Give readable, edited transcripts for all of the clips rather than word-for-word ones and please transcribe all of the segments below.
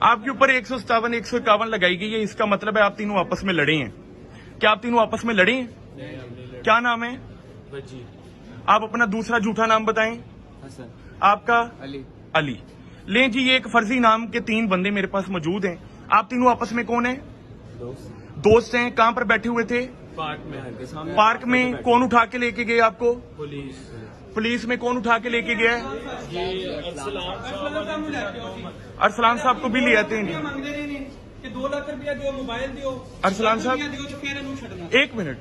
आपके ऊपर 157, 151 लगाई गई है, इसका मतलब है आप तीनों आपस में लड़े हैं। क्या आप तीनों आपस में लड़े हैं? क्या नाम है? आप अपना दूसरा झूठा नाम बताएं। हसन। आपका? अली। अली। ले जी, ये एक फर्जी नाम के 3 बंदे मेरे पास मौजूद हैं। आप तीनों आपस में कौन है? दोस्त हैं। कहां पर बैठे हुए थे? पार्क में। कौन उठा के लेके गए आपको? पुलिस में कौन उठा के लेके गया है? अरसलान साहब को भी ले आते हैं। 2 लाख रुपया दो, मोबाइल दो। अरसलान साहब, एक मिनट।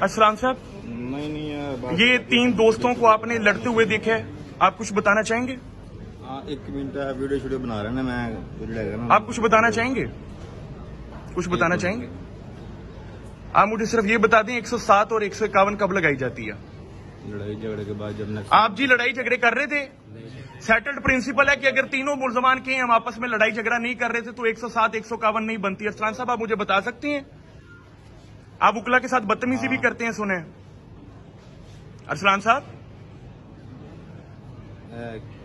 अरसलान साहब, ये 3 दोस्तों को आपने लड़ते हुए देखा है, आप कुछ बताना चाहेंगे? एक मिनट, वीडियो बना रहा है ना, मैं आप कुछ बताना चाहेंगे? कुछ बताना चाहेंगे? आप मुझे सिर्फ ये बता दें 107 और 151 कब लगाई जाती है? लड़ाई झगड़े के बाद जब आप जी लड़ाई झगड़े कर रहे थे? सेटल्ड प्रिंसिपल है कि अगर तीनों मुल्जमान के हम आपस में लड़ाई झगड़ा नहीं कर रहे थे तो 107, 151 नहीं बनती। अरसलान साहब, आप मुझे बता सकते हैं? आप उकला के साथ बदतमीजी भी करते हैं, सुने। अरसलान साहब,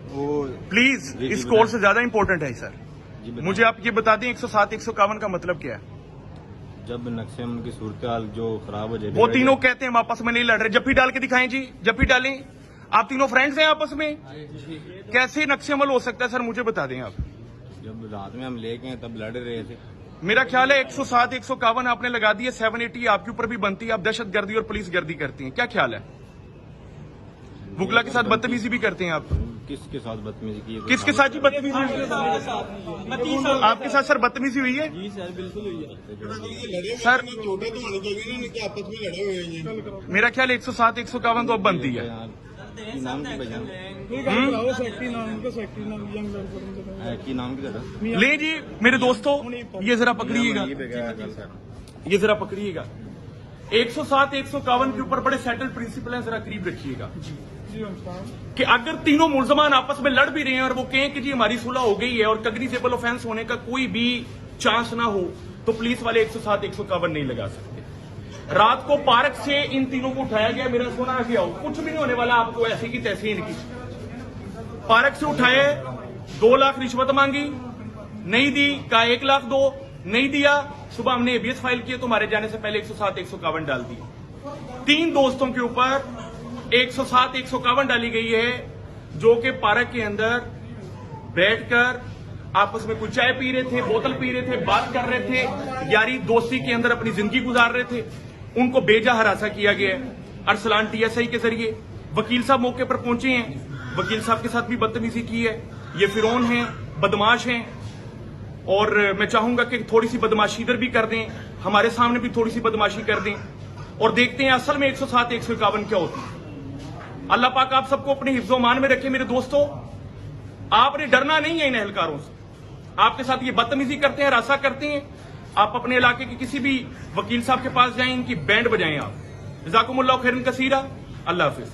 वो प्लीज, इस कोर्स से ज्यादा इंपॉर्टेंट है सर। मुझे आप ये बता दें 107, 151 का मतलब क्या है? जब नक्शे की सूरत हाल जो खराब हो जाए, वो तीनों कहते हैं हम आपस में नहीं लड़ रहे। जफ्फी डाल के दिखाएं जी, जफ्फी डालें। आप तीनों फ्रेंड्स हैं आपस में? कैसे नक्शे अमल हो सकता है सर, मुझे बता दें आप। जब रात में हम लेके हैं तब लड़ रहे थे। मेरा ख्याल है 107, 151 आपने लगा दी है, 780 आपके ऊपर भी बनती है। आप दहशतगर्दी और पुलिस गर्दी करती हैं, क्या ख्याल है? बुगला के साथ बदतमीजी भी करते हैं आप। किसके साथ बदतमीजी की? किसके साथ जी बदतमीजी हुई है? आपके साथ सर बदतमीजी हुई है? जी सर, बिल्कुल हुई है सर। छोटे तो होने चाहिए ना कि आपस में लड़े हुए हैं। मेरा ख्याल 107, 151 तो अब बनती है। नाम की बजान की नाम की जगह ले जी मेरे दोस्तों, ये जरा पकड़िएगा, ये जरा पकड़िएगा। 107, 151 के ऊपर बड़े सेटल्ड प्रिंसिपल हैं, जरा करीब रखिएगा कि अगर तीनों मुल्जमान आपस में लड़ भी रहे हैं और वो कहें कि जी हमारी सुलह हो गई है और कग्निजेबल ऑफेंस होने का कोई भी चांस ना हो, तो पुलिस वाले 107, 151 नहीं लगा सकते। रात को पार्क से इन तीनों को उठाया गया, मेरा सोना रखिया हो, कुछ भी नहीं होने वाला आपको, ऐसी की तैसी इनकी। पार्क से उठाए, 2 लाख रिश्वत मांगी, नहीं दी, कहा 1 लाख दो, नहीं दिया। सुबह हमने एबीएस फाइल किया तो हमारे जाने से पहले 107, 151 डाल दी। 3 दोस्तों के ऊपर 107, 151 डाली गई है, जो कि पार्क के अंदर बैठकर आपस में कुछ चाय पी रहे थे, बोतल पी रहे थे, बात कर रहे थे, यारी दोस्ती के अंदर अपनी जिंदगी गुजार रहे थे। उनको बेजा हरासा किया गया है अरसलान टीएसआई के जरिए। वकील साहब मौके पर पहुंचे हैं, वकील साहब के साथ भी बदतमीजी की है। ये फिरौन हैं, बदमाश हैं, और मैं चाहूंगा कि थोड़ी सी बदमाशी इधर भी कर दें, हमारे सामने भी थोड़ी सी बदमाशी कर दें, और देखते हैं असल में 107, 151 क्या होती है। अल्लाह पाक आप सबको अपने हिफ्ज़ो मान में रखे। मेरे दोस्तों, आपने डरना नहीं है इन एहलकारों से। आपके साथ ये बदतमीजी करते हैं, रासा करते हैं। आप अपने इलाके के किसी भी वकील साहब के पास जाएं, इनकी बैंड बजाएं आप। जज़ाकुमुल्लाह खैरन कसीरा। अल्लाह हाफिज।